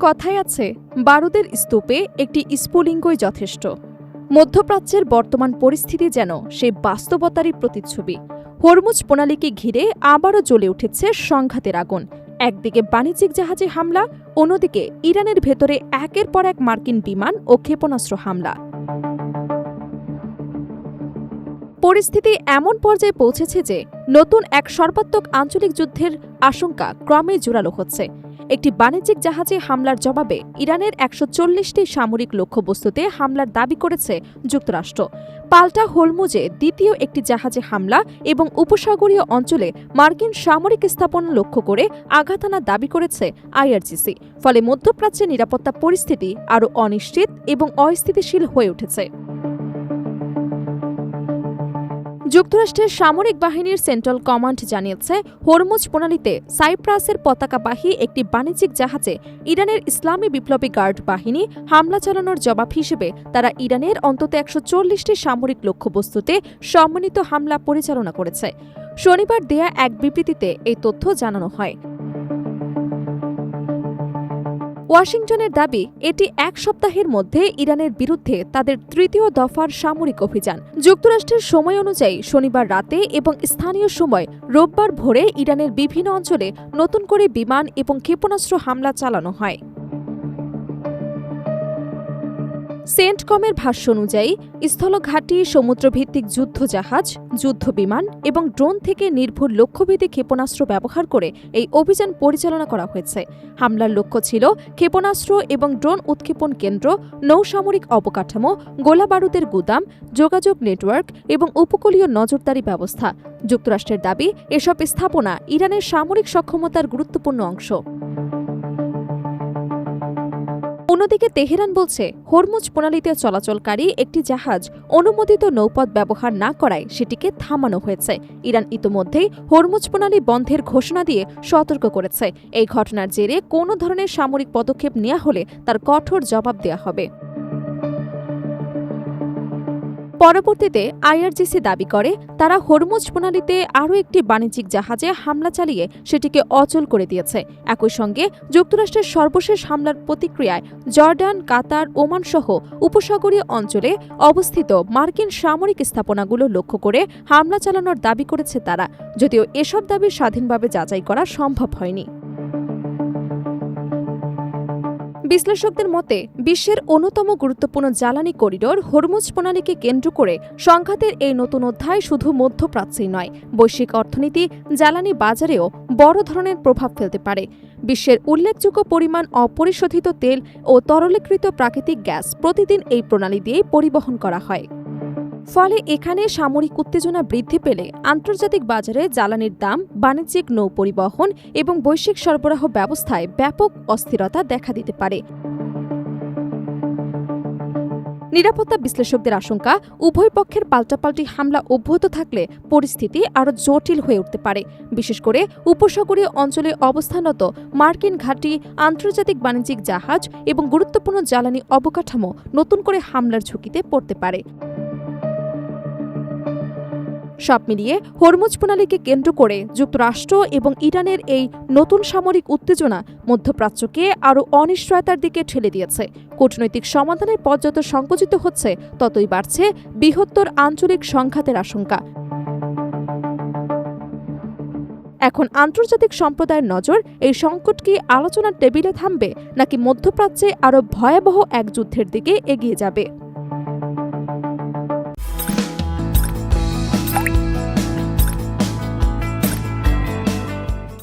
কথায় আছে, বারুদের স্তূপে একটি স্ফুলিঙ্গই যথেষ্ট। মধ্যপ্রাচ্যের বর্তমান পরিস্থিতি যেন সেই বাস্তবতারই প্রতিচ্ছবি। হরমুজ প্রণালীকে ঘিরে আবারও জ্বলে উঠেছে সংঘাতের আগুন। একদিকে বাণিজ্যিক জাহাজে হামলা, অন্যদিকে ইরানের ভেতরে একের পর এক মার্কিন বিমান ও ক্ষেপণাস্ত্র হামলা। পরিস্থিতি এমন পর্যায়ে পৌঁছেছে যে নতুন এক সর্বাত্মক আঞ্চলিক যুদ্ধের আশঙ্কা ক্রমেই জোরালো হচ্ছে। একটি বাণিজ্যিক জাহাজে হামলার জবাবে ইরানের ১৪০টি সামরিক লক্ষ্যবস্তুতে হামলার দাবি করেছে যুক্তরাষ্ট্র। পাল্টা হরমুজে দ্বিতীয় একটি জাহাজে হামলা এবং উপসাগরীয় অঞ্চলে মার্কিন সামরিক স্থাপনা লক্ষ্য করে আঘাত হানার দাবি করেছে আইআরজিসি। ফলে মধ্যপ্রাচ্যের নিরাপত্তা পরিস্থিতি আরও অনিশ্চিত এবং অস্থিতিশীল হয়ে উঠেছে। যুক্তরাষ্ট্রের সামরিক বাহিনীর সেন্ট্রাল কমান্ড জানিয়েছে, হরমুজ প্রণালীতে সাইপ্রাসের পতাকাবাহী একটি বাণিজ্যিক জাহাজে ইরানের ইসলামী বিপ্লবী গার্ড বাহিনী হামলা চালানোর জবাব হিসেবে তারা ইরানের অন্তত ১৪০টি সামরিক লক্ষ্যবস্তুতে সম্মিলিত হামলা পরিচালনা করেছে। শনিবার দেয়া এক বিবৃতিতে এই তথ্য জানানো হয়। ওয়াশিংটনের দাবি, এটি এক সপ্তাহের মধ্যে ইরানের বিরুদ্ধে তাদের তৃতীয় দফার সামরিক অভিযান। যুক্তরাষ্ট্রের সময় অনুযায়ী শনিবার রাতে এবং স্থানীয় সময় রোববার ভোরে ইরানের বিভিন্ন অঞ্চলে নতুন করে বিমান এবং ক্ষেপণাস্ত্র হামলা চালানো হয়। সেন্টকমের ভাষ্য অনুযায়ী স্থলঘাঁটি, সমুদ্রভিত্তিক যুদ্ধজাহাজ, যুদ্ধবিমান এবং ড্রোন থেকে নির্ভুল লক্ষ্যভেদী ক্ষেপণাস্ত্র ব্যবহার করে এই অভিযান পরিচালনা করা হয়েছে। হামলার লক্ষ্য ছিল ক্ষেপণাস্ত্র এবং ড্রোন উৎক্ষেপণ কেন্দ্র, নৌসামরিক অবকাঠামো, গোলাবারুদের গুদাম, যোগাযোগ নেটওয়ার্ক এবং উপকূলীয় নজরদারি ব্যবস্থা। যুক্তরাষ্ট্রের দাবি, এসব স্থাপনা ইরানের সামরিক সক্ষমতার গুরুত্বপূর্ণ অংশ। অন্যদিকে তেহরান বলছে, হরমুজ প্রণালীতে চলাচলকারী একটি জাহাজ অনুমোদিত নৌপথ ব্যবহার না করায় সেটিকে থামানো হয়েছে। ইরান ইতোমধ্যেই হরমুজ প্রণালী বন্ধের ঘোষণা দিয়ে সতর্ক করেছে, এই ঘটনার জেরে কোনো ধরনের সামরিক পদক্ষেপ নেওয়া হলে তার কঠোর জবাব দেওয়া হবে। পরবর্তীতে আইআরজিসি দাবি করে, তারা হরমুজ প্রণালীতে আরও একটি বাণিজ্যিক জাহাজে হামলা চালিয়ে সেটিকে অচল করে দিয়েছে। একই সঙ্গে যুক্তরাষ্ট্রের সর্বশেষ হামলার প্রতিক্রিয়ায় জর্ডান, কাতার, ওমান সহ উপসাগরীয় অঞ্চলে অবস্থিত মার্কিন সামরিক স্থাপনাগুলো লক্ষ্য করে হামলা চালানোর দাবি করেছে তারা, যদিও এসব দাবি স্বাধীনভাবে যাচাই করা সম্ভব হয়নি। বিশ্লেষকদের মতে, বিশ্বের অন্যতম গুরুত্বপূর্ণ জ্বালানি করিডোর হরমুজ প্রণালীকে কেন্দ্র করে সংঘাতের এই নতুন অধ্যায় শুধু মধ্যপ্রাচ্যেই নয়, বৈশ্বিক অর্থনীতি, জ্বালানি বাজারেও বড় ধরনের প্রভাব ফেলতে পারে। বিশ্বের উল্লেখযোগ্য পরিমাণ অপরিশোধিত তেল ও তরলীকৃত প্রাকৃতিক গ্যাস প্রতিদিন এই প্রণালী দিয়েই পরিবহন করা হয়। ফলে এখানে সামরিক উত্তেজনা বৃদ্ধি পেলে আন্তর্জাতিক বাজারে জ্বালানির দাম, বাণিজ্যিক নৌ পরিবহন এবং বৈশ্বিক সরবরাহ ব্যবস্থায় ব্যাপক অস্থিরতা দেখা দিতে পারে। নিরাপত্তা বিশ্লেষকদের আশঙ্কা, উভয় পক্ষের পাল্টাপাল্টি হামলা অব্যাহত থাকলে পরিস্থিতি আরও জটিল হয়ে উঠতে পারে। বিশেষ করে উপসাগরীয় অঞ্চলে অবস্থানরত মার্কিন ঘাঁটি, আন্তর্জাতিক বাণিজ্যিক জাহাজ এবং গুরুত্বপূর্ণ জ্বালানি অবকাঠামো নতুন করে হামলার ঝুঁকিতে পড়তে পারে। সব মিলিয়ে হরমুজ প্রণালীকে কেন্দ্র করে যুক্তরাষ্ট্র এবং ইরানের এই নতুন সামরিক উত্তেজনা মধ্যপ্রাচ্যকে আরও অনিশ্চয়তার দিকে ঠেলে দিয়েছে। কূটনৈতিক সমাধানের পথ যত সংকুচিত হচ্ছে, ততই বাড়ছে বৃহত্তর আঞ্চলিক সংঘাতের আশঙ্কা। এখন আন্তর্জাতিক সম্প্রদায়ের নজর, এই সংকট কি আলোচনার টেবিলে থামবে নাকি মধ্যপ্রাচ্যে আরও ভয়াবহ এক যুদ্ধের দিকে এগিয়ে যাবে?